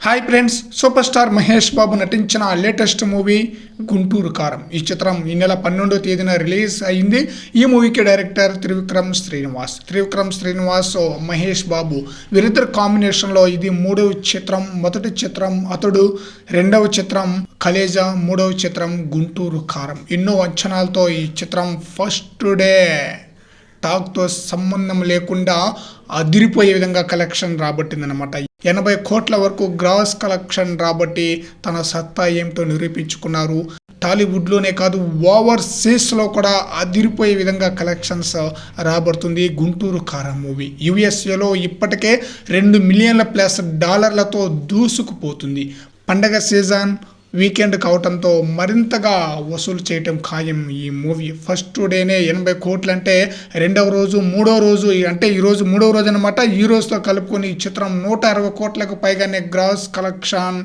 Hi friends, super star Mahesh Babu నటించిన latest movie Guntur కారం. ఈ చిత్రం ఈ నెల 12వ తేదీన రిలీజ్ అయింది. ఈ మూవీకి డైరెక్టర్ త్రివిక్రమ్ శ్రీనివాస్, మహేష్ బాబు వీరిద్దరు కాంబినేషన్లో ఇది మూడవ చిత్రం. మొదటి చిత్రం అతడు, రెండవ చిత్రం కలేజా, మూడవ చిత్రం గుంటూరు కారం. ఎన్నో అంచనాలతో ఈ చిత్రం ఫస్ట్ డే టాక్తో సంబంధం లేకుండా అదిరిపోయే విధంగా కలెక్షన్ రాబట్టిందనమాట. 80 కోట్ల వరకు గ్రాస్ కలెక్షన్ రాబట్టి తన సత్తా ఏమిటో నిరూపించుకున్నారు. టాలీవుడ్లోనే కాదు, ఓవర్సీస్లో కూడా అదిరిపోయే విధంగా కలెక్షన్స్ రాబడుతుంది గుంటూరు కారం మూవీ. యుఎస్ఏలో ఇప్పటికే $2 మిలియన్ల ప్లస్ డాలర్లతో దూసుకుపోతుంది. పండగ సీజన్ వీకెండ్ కావటంతో మరింతగా వసూలు చేయటం ఖాయం. ఈ మూవీ ఫస్ట్ డేనే 80 కోట్లు అంటే రెండవ రోజు, మూడో రోజు అంటే ఈరోజు మూడవ రోజు అనమాట. ఈ రోజుతో కలుపుకొని ఈ చిత్రం 160 కోట్లకు పైగానే గ్రాస్ కలెక్షన్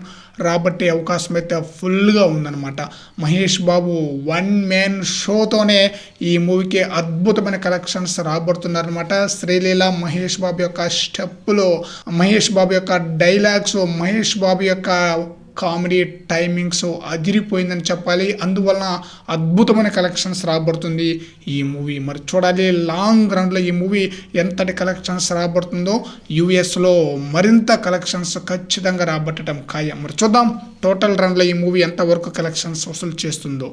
రాబట్టే అవకాశం అయితే ఫుల్గా ఉందన్నమాట. మహేష్ బాబు వన్ మ్యాన్ షోతోనే ఈ మూవీకి అద్భుతమైన కలెక్షన్స్ రాబడుతున్నారనమాట. శ్రీలీల, మహేష్ బాబు యొక్క స్టెప్పులు, మహేష్ బాబు యొక్క డైలాగ్స్, మహేష్ బాబు యొక్క కామెడీ టైమింగ్స్ అదిరిపోయిందని చెప్పాలి. అందువలన అద్భుతమైన కలెక్షన్స్ రాబడుతుంది ఈ మూవీ. మరి చూడాలి లాంగ్ రన్లో ఈ మూవీ ఎంతటి కలెక్షన్స్ రాబడుతుందో. యూఎస్లో మరింత కలెక్షన్స్ ఖచ్చితంగా రాబట్టడం ఖాయం. మరి చూద్దాం టోటల్ రన్లో ఈ మూవీ ఎంతవరకు కలెక్షన్స్ వసూలు చేస్తుందో.